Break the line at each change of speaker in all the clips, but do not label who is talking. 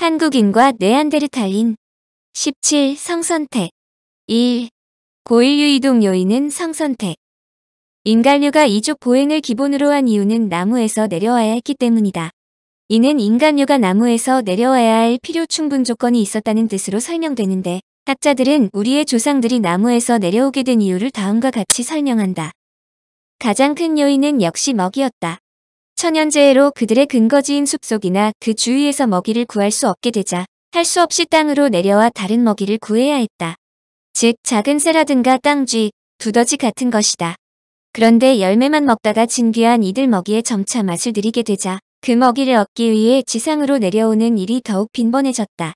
한국인과 네안데르탈인. 17. 성선택. 1. 고인류 이동 요인은 성선택. 인간류가 이족 보행을 기본으로 한 이유는 나무에서 내려와야 했기 때문이다. 이는 인간류가 나무에서 내려와야 할 필요 충분 조건이 있었다는 뜻으로 설명되는데, 학자들은 우리의 조상들이 나무에서 내려오게 된 이유를 다음과 같이 설명한다. 가장 큰 요인은 역시 먹이였다. 천연재해로 그들의 근거지인 숲속이나 그 주위에서 먹이를 구할 수 없게 되자 할 수 없이 땅으로 내려와 다른 먹이를 구해야 했다. 즉 작은 새라든가 땅쥐, 두더지 같은 것이다. 그런데 열매만 먹다가 진귀한 이들 먹이에 점차 맛을 들이게 되자 그 먹이를 얻기 위해 지상으로 내려오는 일이 더욱 빈번해졌다.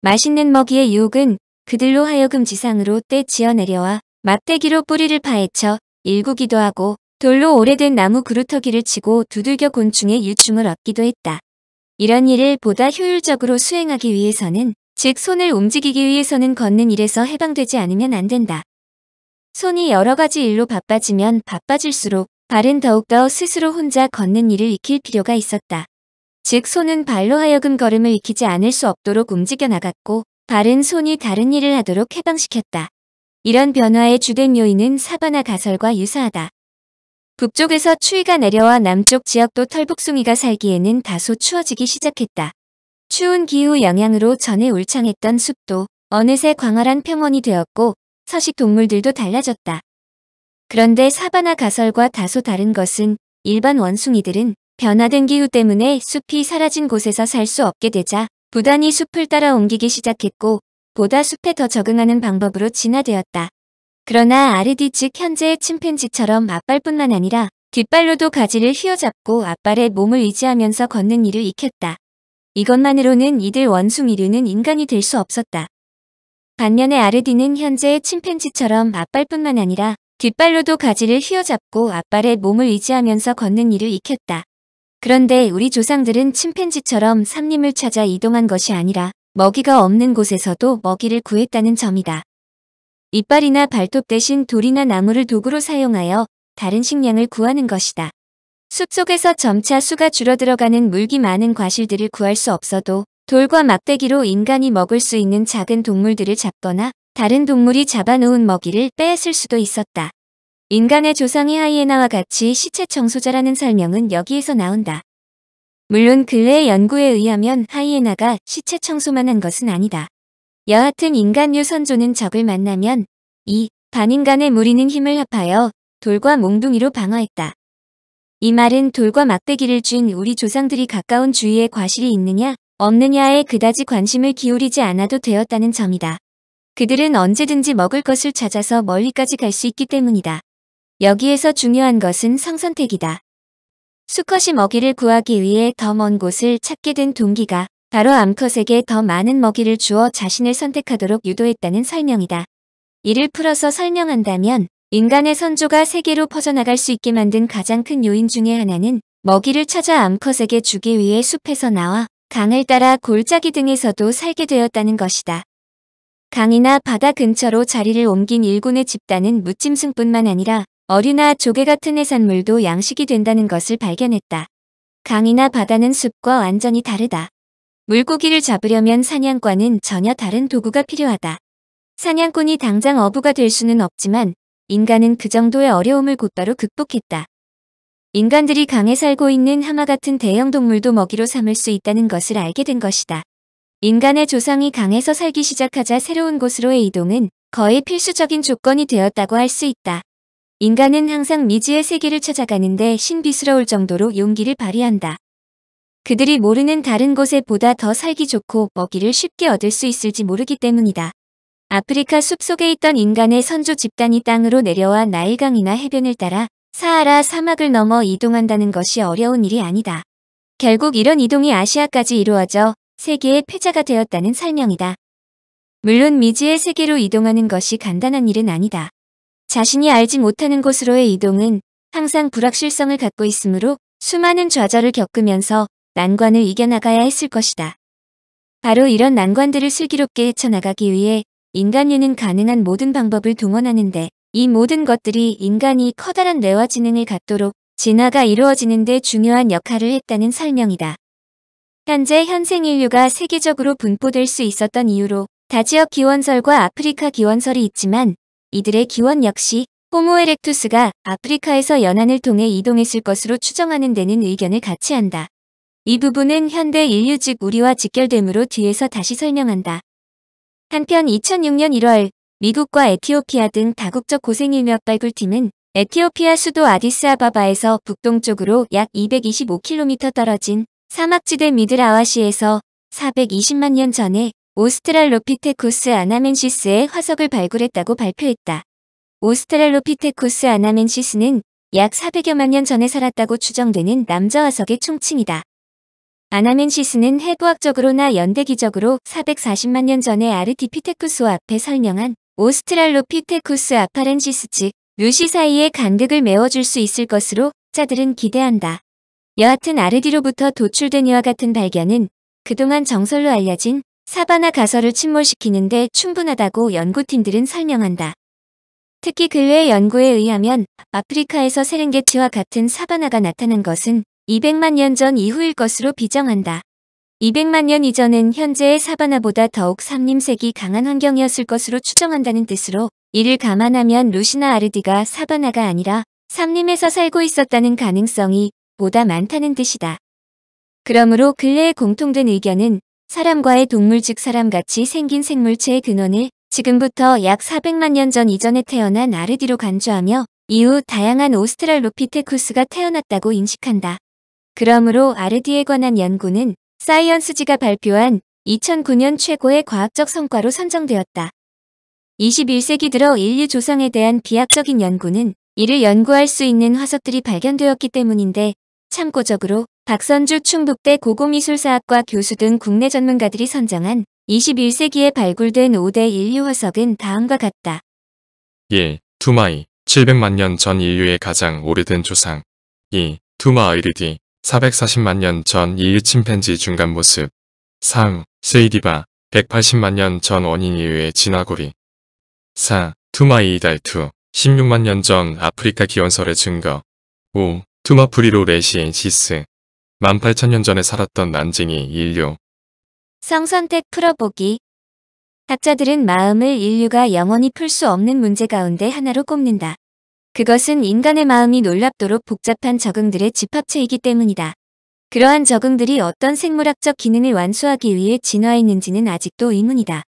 맛있는 먹이의 유혹은 그들로 하여금 지상으로 떼지어 내려와 막대기로 뿌리를 파헤쳐 일구기도 하고 돌로 오래된 나무 그루터기를 치고 두들겨 곤충의 유충을 얻기도 했다. 이런 일을 보다 효율적으로 수행하기 위해서는, 즉 손을 움직이기 위해서는 걷는 일에서 해방되지 않으면 안 된다. 손이 여러 가지 일로 바빠지면 바빠질수록 발은 더욱더 스스로 혼자 걷는 일을 익힐 필요가 있었다. 즉 손은 발로 하여금 걸음을 익히지 않을 수 없도록 움직여 나갔고, 발은 손이 다른 일을 하도록 해방시켰다. 이런 변화의 주된 요인은 사바나 가설과 유사하다. 북쪽에서 추위가 내려와 남쪽 지역도 털북숭이가 살기에는 다소 추워지기 시작했다. 추운 기후 영향으로 전에 울창했던 숲도 어느새 광활한 평원이 되었고 서식 동물들도 달라졌다. 그런데 사바나 가설과 다소 다른 것은 일반 원숭이들은 변화된 기후 때문에 숲이 사라진 곳에서 살 수 없게 되자 부단히 숲을 따라 옮기기 시작했고 보다 숲에 더 적응하는 방법으로 진화되었다. 그러나 아르디 즉 현재의 침팬지처럼 앞발뿐만 아니라 뒷발로도 가지를 휘어잡고 앞발에 몸을 의지하면서 걷는 일을 익혔다. 이것만으로는 이들 원숭이류는 인간이 될 수 없었다. 반면에 아르디는 현재의 침팬지처럼 앞발뿐만 아니라 뒷발로도 가지를 휘어잡고 앞발에 몸을 의지하면서 걷는 일을 익혔다. 그런데 우리 조상들은 침팬지처럼 삼림을 찾아 이동한 것이 아니라 먹이가 없는 곳에서도 먹이를 구했다는 점이다. 이빨이나 발톱 대신 돌이나 나무를 도구로 사용하여 다른 식량을 구하는 것이다. 숲속에서 점차 수가 줄어들어가는 물기 많은 과실들을 구할 수 없어도 돌과 막대기로 인간이 먹을 수 있는 작은 동물들을 잡거나 다른 동물이 잡아놓은 먹이를 빼앗을 수도 있었다. 인간의 조상이 하이에나와 같이 시체 청소자라는 설명은 여기에서 나온다. 물론 근래의 연구에 의하면 하이에나가 시체 청소만 한 것은 아니다. 여하튼 인간류 선조는 적을 만나면 이 반인간의 무리는 힘을 합하여 돌과 몽둥이로 방어했다. 이 말은 돌과 막대기를 쥔 우리 조상들이 가까운 주위에 과실이 있느냐 없느냐에 그다지 관심을 기울이지 않아도 되었다는 점이다. 그들은 언제든지 먹을 것을 찾아서 멀리까지 갈 수 있기 때문이다. 여기에서 중요한 것은 성선택이다. 수컷이 먹이를 구하기 위해 더 먼 곳을 찾게 된 동기가 바로 암컷에게 더 많은 먹이를 주어 자신을 선택하도록 유도했다는 설명이다. 이를 풀어서 설명한다면 인간의 선조가 세계로 퍼져나갈 수 있게 만든 가장 큰 요인 중에 하나는 먹이를 찾아 암컷에게 주기 위해 숲에서 나와 강을 따라 골짜기 등에서도 살게 되었다는 것이다. 강이나 바다 근처로 자리를 옮긴 일군의 집단은 무짐승뿐만 아니라 어류나 조개 같은 해산물도 양식이 된다는 것을 발견했다. 강이나 바다는 숲과 완전히 다르다. 물고기를 잡으려면 사냥과는 전혀 다른 도구가 필요하다. 사냥꾼이 당장 어부가 될 수는 없지만 인간은 그 정도의 어려움을 곧바로 극복했다. 인간들이 강에 살고 있는 하마 같은 대형 동물도 먹이로 삼을 수 있다는 것을 알게 된 것이다. 인간의 조상이 강에서 살기 시작하자 새로운 곳으로의 이동은 거의 필수적인 조건이 되었다고 할 수 있다. 인간은 항상 미지의 세계를 찾아가는데 신비스러울 정도로 용기를 발휘한다. 그들이 모르는 다른 곳에 보다 더 살기 좋고 먹이를 쉽게 얻을 수 있을지 모르기 때문이다. 아프리카 숲속에 있던 인간의 선조 집단이 땅으로 내려와 나일강이나 해변을 따라 사하라 사막을 넘어 이동한다는 것이 어려운 일이 아니다. 결국 이런 이동이 아시아까지 이루어져 세계의 패자가 되었다는 설명이다. 물론 미지의 세계로 이동하는 것이 간단한 일은 아니다. 자신이 알지 못하는 곳으로의 이동은 항상 불확실성을 갖고 있으므로 수많은 좌절을 겪으면서 난관을 이겨나가야 했을 것이다. 바로 이런 난관들을 슬기롭게 헤쳐나가기 위해 인간류는 가능한 모든 방법을 동원하는데 이 모든 것들이 인간이 커다란 뇌와 지능을 갖도록 진화가 이루어지는 데 중요한 역할을 했다는 설명이다. 현재 현생 인류가 세계적으로 분포될 수 있었던 이유로 다지역 기원설과 아프리카 기원설이 있지만 이들의 기원 역시 호모 에렉투스가 아프리카에서 연안을 통해 이동했을 것으로 추정하는 데는 의견을 같이 한다. 이 부분은 현대 인류 즉 우리와 직결되므로 뒤에서 다시 설명한다. 한편 2006년 1월 미국과 에티오피아 등 다국적 고생인력 발굴팀은 에티오피아 수도 아디스아바바에서 북동쪽으로 약 225km 떨어진 사막지대 미들 아와시에서 420만 년 전에 오스트랄로피테쿠스 아나멘시스의 화석을 발굴했다고 발표했다. 오스트랄로피테쿠스 아나멘시스는 약 400여만 년 전에 살았다고 추정되는 남자 화석의 총칭이다. 아나멘시스는 해부학적으로나 연대기적으로 440만 년 전에 아르티피테쿠스와 앞에 설명한 오스트랄로피테쿠스 아파렌시스 즉 루시 사이의 간극을 메워줄 수 있을 것으로 학자들은 기대한다. 여하튼 아르디로부터 도출된 이와 같은 발견은 그동안 정설로 알려진 사바나 가설을 침몰시키는 데 충분하다고 연구팀들은 설명한다. 특히 근래의 연구에 의하면 아프리카에서 세렝게티와 같은 사바나가 나타난 것은 200만 년 전 이후일 것으로 비정한다. 200만 년 이전은 현재의 사바나보다 더욱 산림색이 강한 환경이었을 것으로 추정한다는 뜻으로 이를 감안하면 루시나 아르디가 사바나가 아니라 산림에서 살고 있었다는 가능성이 보다 많다는 뜻이다. 그러므로 근래의 공통된 의견은 사람과의 동물 즉 사람같이 생긴 생물체의 근원을 지금부터 약 400만 년 전 이전에 태어난 아르디로 간주하며 이후 다양한 오스트랄로피테쿠스가 태어났다고 인식한다. 그러므로 아르디에 관한 연구는 사이언스지가 발표한 2009년 최고의 과학적 성과로 선정되었다. 21세기 들어 인류 조상에 대한 비학적인 연구는 이를 연구할 수 있는 화석들이 발견되었기 때문인데 참고적으로 박선주 충북대 고고미술사학과 교수 등 국내 전문가들이 선정한 21세기에 발굴된 5대 인류 화석은 다음과 같다.
1. 투마이 700만 년 전 인류의 가장 오래된 조상. 2. 투마아이리디 440만 년 전 인류 침팬지 중간 모습. 3. 세이디바 180만 년 전 원인 인류의 진화고리. 4. 투마이이달투 16만 년 전 아프리카 기원설의 증거. 5. 투마프리로 레시엔시스 18,000년 전에 살았던 난쟁이 인류.
성선택 풀어보기. 학자들은 마음을 인류가 영원히 풀 수 없는 문제 가운데 하나로 꼽는다. 그것은 인간의 마음이 놀랍도록 복잡한 적응들의 집합체이기 때문이다. 그러한 적응들이 어떤 생물학적 기능을 완수하기 위해 진화했는지는 아직도 의문이다.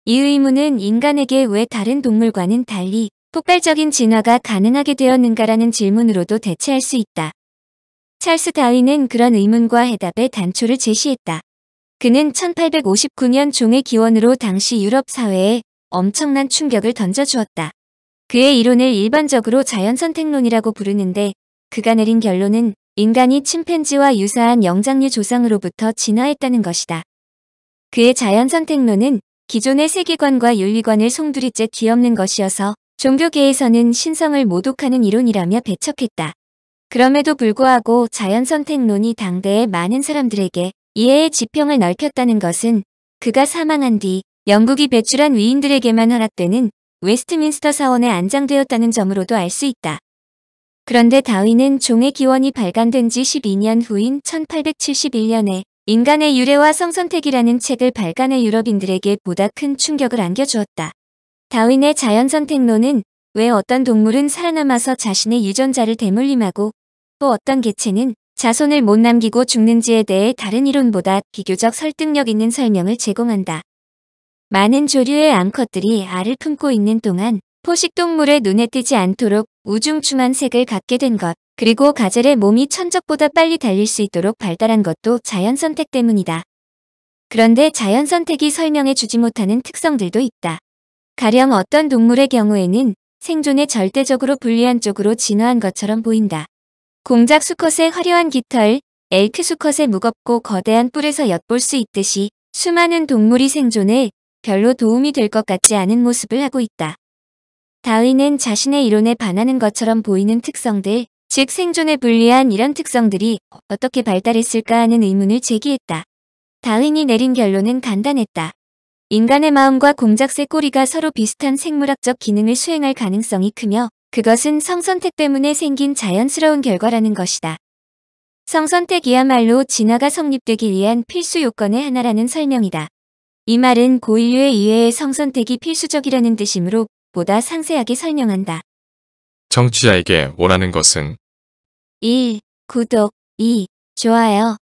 이 의문은 인간에게 왜 다른 동물과는 달리 폭발적인 진화가 가능하게 되었는가라는 질문으로도 대체할 수 있다. 찰스 다윈은 그런 의문과 해답의 단초를 제시했다. 그는 1859년 종의 기원으로 당시 유럽 사회에 엄청난 충격을 던져주었다. 그의 이론을 일반적으로 자연선택론이라고 부르는데 그가 내린 결론은 인간이 침팬지와 유사한 영장류 조상으로부터 진화했다는 것이다. 그의 자연선택론은 기존의 세계관과 윤리관을 송두리째 뒤엎는 것이어서 종교계에서는 신성을 모독하는 이론이라며 배척했다. 그럼에도 불구하고 자연선택론이 당대의 많은 사람들에게 이해의 지평을 넓혔다는 것은 그가 사망한 뒤 영국이 배출한 위인들에게만 허락되는 웨스트민스터 사원에 안장되었다는 점으로도 알 수 있다. 그런데 다윈은 종의 기원이 발간된 지 12년 후인 1871년에 인간의 유래와 성선택이라는 책을 발간해 유럽인들에게 보다 큰 충격을 안겨주었다. 다윈의 자연선택론은 왜 어떤 동물은 살아남아서 자신의 유전자를 대물림하고 또 어떤 개체는 자손을 못 남기고 죽는지에 대해 다른 이론보다 비교적 설득력 있는 설명을 제공한다. 많은 조류의 암컷들이 알을 품고 있는 동안 포식동물의 눈에 띄지 않도록 우중충한 색을 갖게 된 것, 그리고 가젤의 몸이 천적보다 빨리 달릴 수 있도록 발달한 것도 자연선택 때문이다. 그런데 자연선택이 설명해 주지 못하는 특성들도 있다. 가령 어떤 동물의 경우에는 생존에 절대적으로 불리한 쪽으로 진화한 것처럼 보인다. 공작 수컷의 화려한 깃털, 엘크 수컷의 무겁고 거대한 뿔에서 엿볼 수 있듯이 수많은 동물이 생존에 별로 도움이 될 것 같지 않은 모습을 하고 있다. 다윈은 자신의 이론에 반하는 것처럼 보이는 특성들, 즉 생존에 불리한 이런 특성들이 어떻게 발달했을까 하는 의문을 제기했다. 다윈이 내린 결론은 간단했다. 인간의 마음과 공작새 꼬리가 서로 비슷한 생물학적 기능을 수행할 가능성이 크며 그것은 성선택 때문에 생긴 자연스러운 결과라는 것이다. 성선택이야말로 진화가 성립되기 위한 필수 요건의 하나라는 설명이다. 이 말은 고인류의 이외의 성선택이 필수적이라는 뜻이므로 보다 상세하게 설명한다.
청취자에게 원하는 것은
1. 구독 2. 좋아요